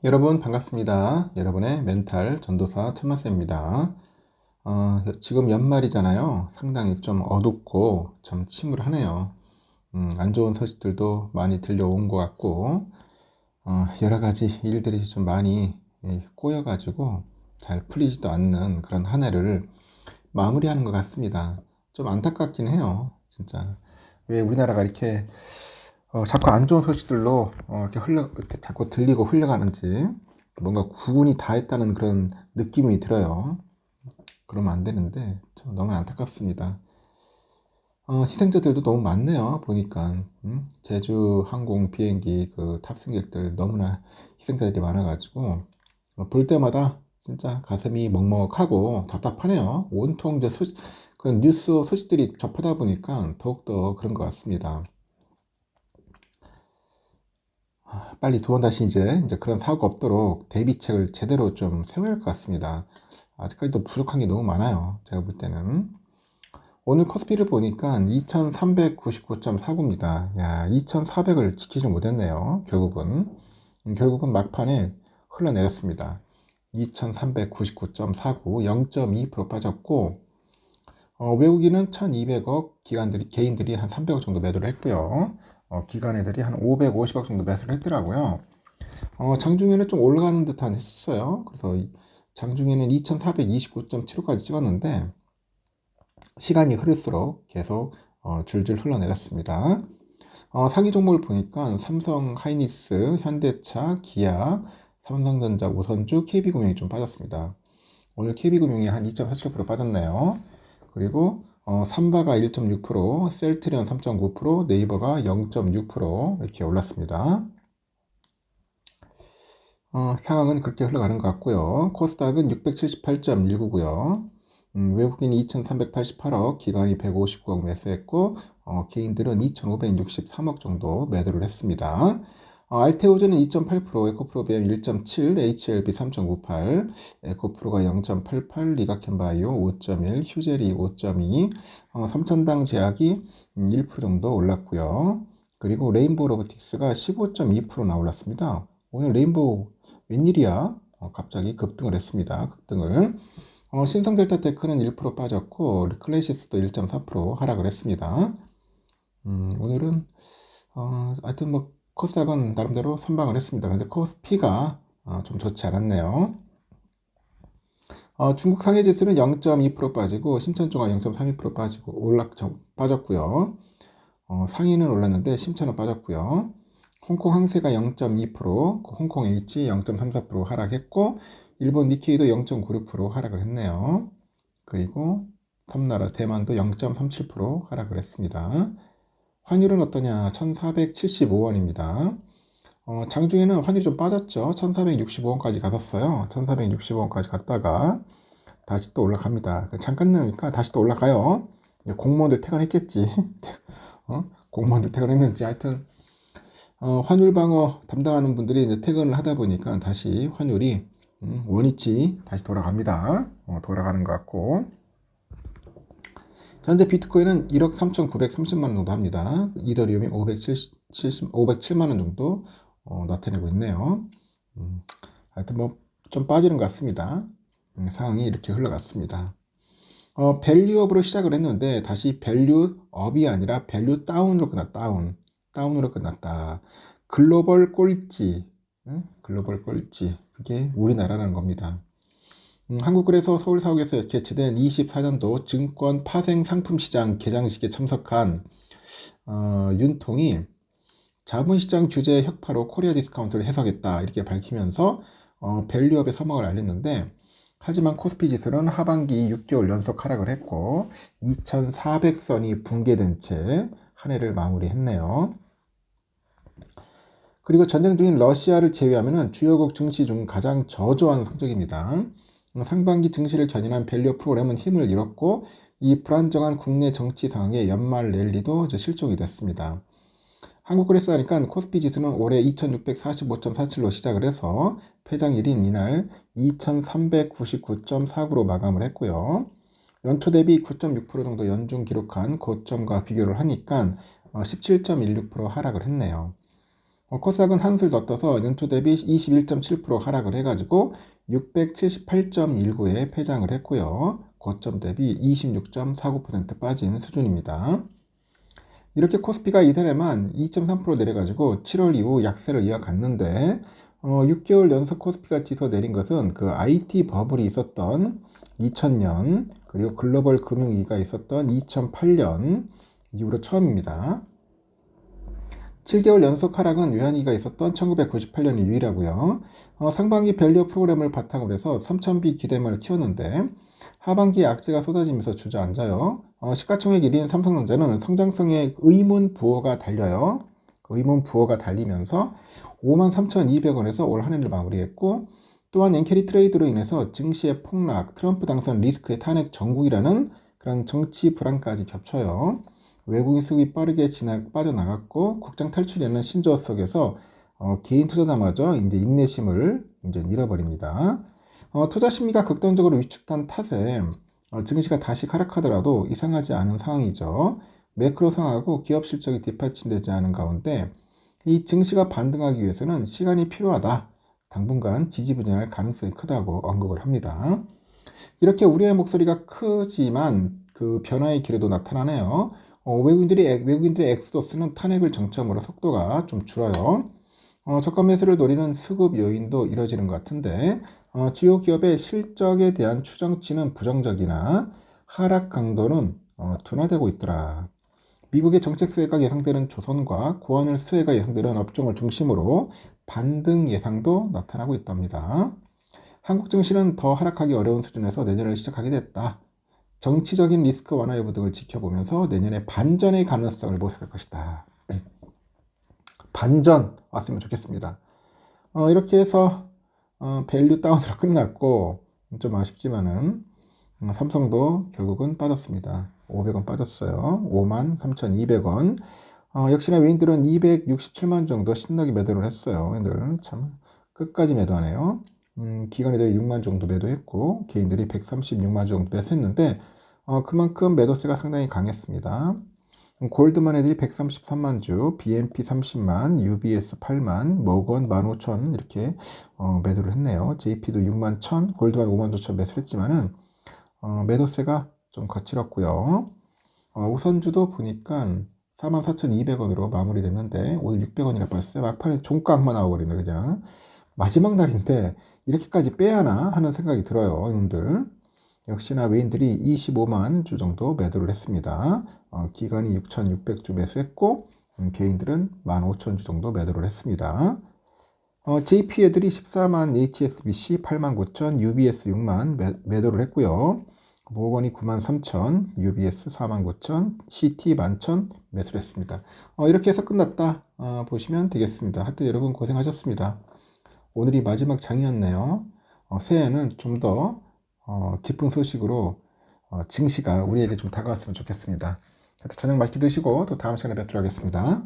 여러분 반갑습니다. 여러분의 멘탈 전도사 천마세입니다. 지금 연말이잖아요. 상당히 좀 어둡고 좀 침울하네요. 안 좋은 소식들도 많이 들려온 것 같고 여러 가지 일들이 좀 많이 꼬여가지고 잘 풀리지도 않는 그런 한 해를 마무리하는 것 같습니다. 좀 안타깝긴 해요. 진짜 왜 우리나라가 이렇게 자꾸 안 좋은 소식들로 이렇게 자꾸 들리고 흘러가는지 뭔가 구분이 다 했다는 그런 느낌이 들어요. 그러면 안 되는데 참 너무 안타깝습니다. 희생자들도 너무 많네요. 보니까 제주 항공 비행기 그 탑승객들 너무나 희생자들이 많아가지고 볼 때마다 진짜 가슴이 먹먹하고 답답하네요. 온통 그 뉴스 소식들이 접하다 보니까 더욱더 그런 것 같습니다. 빨리 두 번 다시 이제 그런 사고가 없도록 대비책을 제대로 좀 세워야 할 것 같습니다. 아직까지도 부족한 게 너무 많아요. 제가 볼 때는. 오늘 코스피를 보니까 2399.49입니다. 야, 2400을 지키지 못했네요. 결국은 막판에 흘러내렸습니다. 2399.49, 0.2% 빠졌고, 외국인은 1200억, 개인들이 한 300억 정도 매도를 했고요. 기관 애들이 한 550억 정도 매수를 했더라고요. 장중에는 좀 올라가는 듯한 했었어요. 그래서 장중에는 2429.75까지 찍었는데 시간이 흐를수록 계속 줄줄 흘러내렸습니다. 상위 종목을 보니까 삼성 하이닉스, 현대차, 기아, 삼성전자, 우선주, KB금융이 좀 빠졌습니다. 오늘 KB금융이 한 2.47% 빠졌네요. 그리고 삼바가 1.6%, 셀트리온 3.9%, 네이버가 0.6% 이렇게 올랐습니다. 상황은 그렇게 흘러가는 것 같고요. 코스닥은 678.19고요. 외국인이 2,388억, 기관이 159억 매수했고, 개인들은 2,563억 정도 매도를 했습니다. 알테오즈는 2.8%, 에코프로비엠 1.7, HLB 3.98, 에코프로가 0.88, 리가켄바이오 5.1, 휴젤이 5.2, 삼천당 제약이 1% 정도 올랐고요. 그리고 레인보우 로보틱스가 15.2%나 올랐습니다. 오늘 레인보우 웬일이야? 갑자기 급등을 했습니다. 급등을. 신성델타테크는 1% 빠졌고 클래시스도 1.4% 하락을 했습니다. 오늘은 하여튼 뭐 코스닥은 나름대로 선방을 했습니다. 근데 코스피가 좀 좋지 않았네요. 중국 상해지수는 0.2% 빠지고 신천종합 0.32% 빠지고 빠졌고요. 상위는 올랐는데 심천은 빠졌고요. 홍콩 항세가 0.2%, 홍콩 H 0.34% 하락했고 일본 니케이도 0.96% 하락을 했네요. 그리고 섬나라 대만도 0.37% 하락을 했습니다. 환율은 어떠냐? 1475원입니다. 장중에는 환율이 좀 빠졌죠. 1465원까지 갔었어요. 1465원까지 갔다가 다시 또 올라갑니다. 잠깐 나니까 다시 또 올라가요. 공무원들 퇴근했겠지. 공무원들 퇴근했는지 하여튼 환율 방어 담당하는 분들이 이제 퇴근을 하다 보니까 다시 환율이 원위치 다시 돌아갑니다. 돌아가는 것 같고 현재 비트코인은 1억 3,930만 원 정도 합니다. 이더리움이 507만 원 정도 나타내고 있네요. 하여튼 뭐 좀 빠지는 것 같습니다. 상황이 이렇게 흘러갔습니다. 밸류업으로 시작을 했는데 다시 밸류업이 아니라 밸류 다운으로 다운으로 끝났다. 글로벌 꼴찌, 글로벌 꼴찌, 그게 우리나라라는 겁니다. 한국그래서 서울사옥에서 개최된 24년도 증권 파생 상품시장 개장식에 참석한 윤통이 자본시장 규제 혁파로 코리아 디스카운트를 해석했다 이렇게 밝히면서 밸류업의 서막을 알렸는데 하지만 코스피 지수는 하반기 6개월 연속 하락을 했고 2400선이 붕괴된 채 한 해를 마무리했네요. 그리고 전쟁 중인 러시아를 제외하면 주요국 증시 중 가장 저조한 성적입니다. 상반기 증시를 견인한 밸류 프로그램은 힘을 잃었고 이 불안정한 국내 정치 상황에 연말 랠리도 실종이 됐습니다. 한국그래서 하니까 코스피 지수는 올해 2645.47로 시작을 해서 폐장일인 이날 2399.49로 마감을 했고요. 연초 대비 9.6% 정도 연중 기록한 고점과 비교를 하니까 17.16% 하락을 했네요. 코스닥은 한술 더 떠서 연초 대비 21.7% 하락을 해가지고 678.19에 폐장을 했고요. 고점 대비 26.49% 빠진 수준입니다. 이렇게 코스피가 이달에만 2.3% 내려가지고 7월 이후 약세를 이어갔는데 6개월 연속 코스피가 지수 내린 것은 그 IT 버블이 있었던 2000년 그리고 글로벌 금융위기가 있었던 2008년 이후로 처음입니다. 7개월 연속 하락은 외환위기가 있었던 1998년이 유일하고요. 상반기 밸류 프로그램을 바탕으로 해서 3000비 기대만을 키웠는데 하반기에 악재가 쏟아지면서 주저앉아요. 시가총액 1위인 삼성전자는 성장성에 의문 부호가 달려요. 그 의문 부호가 달리면서 53,200원에서 올 한 해를 마무리했고 또한 엔캐리 트레이드로 인해서 증시의 폭락, 트럼프 당선 리스크의 탄핵 정국이라는 그런 정치 불안까지 겹쳐요. 외국인 수급이 빠르게 빠져나갔고 국장 탈출이라는 신조어 속에서 개인 투자자마저 이제 인내심을 이제 잃어버립니다. 투자 심리가 극단적으로 위축된 탓에 증시가 다시 하락하더라도 이상하지 않은 상황이죠. 매크로 상황하고 기업 실적이 뒷받침되지 않은 가운데 이 증시가 반등하기 위해서는 시간이 필요하다. 당분간 지지부진할 가능성이 크다고 언급을 합니다. 이렇게 우리의 목소리가 크지만 그 변화의 기회도 나타나네요. 외국인들의 엑소더스는 탄핵을 정점으로 속도가 좀 줄어요. 저가 매수를 노리는 수급 요인도 이뤄지는 것 같은데 주요 기업의 실적에 대한 추정치는 부정적이나 하락 강도는 둔화되고 있더라. 미국의 정책 수혜가 예상되는 조선과 고환율 수혜가 예상되는 업종을 중심으로 반등 예상도 나타나고 있답니다. 한국 증시는 더 하락하기 어려운 수준에서 내년을 시작하게 됐다. 정치적인 리스크 완화 여부 등을 지켜보면서 내년에 반전의 가능성을 모색할 것이다. 반전 왔으면 좋겠습니다. 이렇게 해서 밸류 다운으로 끝났고 좀 아쉽지만은 삼성도 결국은 빠졌습니다. 500원 빠졌어요. 53,200원. 역시나 외인들은 267만 정도 신나게 매도를 했어요. 얘들 참 끝까지 매도하네요. 기관애들이 6만 정도 매도했고 개인들이 136만 정도 매수했는데 그만큼 매도세가 상당히 강했습니다. 골드만 애들이 133만 주, BNP 30만, UBS 8만, 모건 15,000 이렇게 매도를 했네요. JP도 6만 1,000, 골드만 5만 5천 매수를 했지만은 매도세가 좀 거칠었고요. 우선주도 보니까 44,200원으로 마무리됐는데 오늘 600원이나 빠졌어요. 막판에 종가만 나와버리네 그냥. 마지막 날인데 이렇게까지 빼야 하나 하는 생각이 들어요. 이놈들. 역시나 외인들이 25만 주 정도 매도를 했습니다. 기관이 6,600주 매수했고 개인들은 15,000주 정도 매도를 했습니다. JP 애들이 14만, HSBC 8만 9천, UBS 6만 매도를 했고요. 모건이 9만 3천, UBS 4만 9천, CT 11,000 매수를 했습니다. 이렇게 해서 끝났다 보시면 되겠습니다. 하여튼 여러분 고생하셨습니다. 오늘이 마지막 장이었네요. 새해에는 좀 더 기쁜 소식으로 증시가 우리에게 좀 다가왔으면 좋겠습니다. 하여튼 저녁 맛있게 드시고 또 다음 시간에 뵙도록 하겠습니다.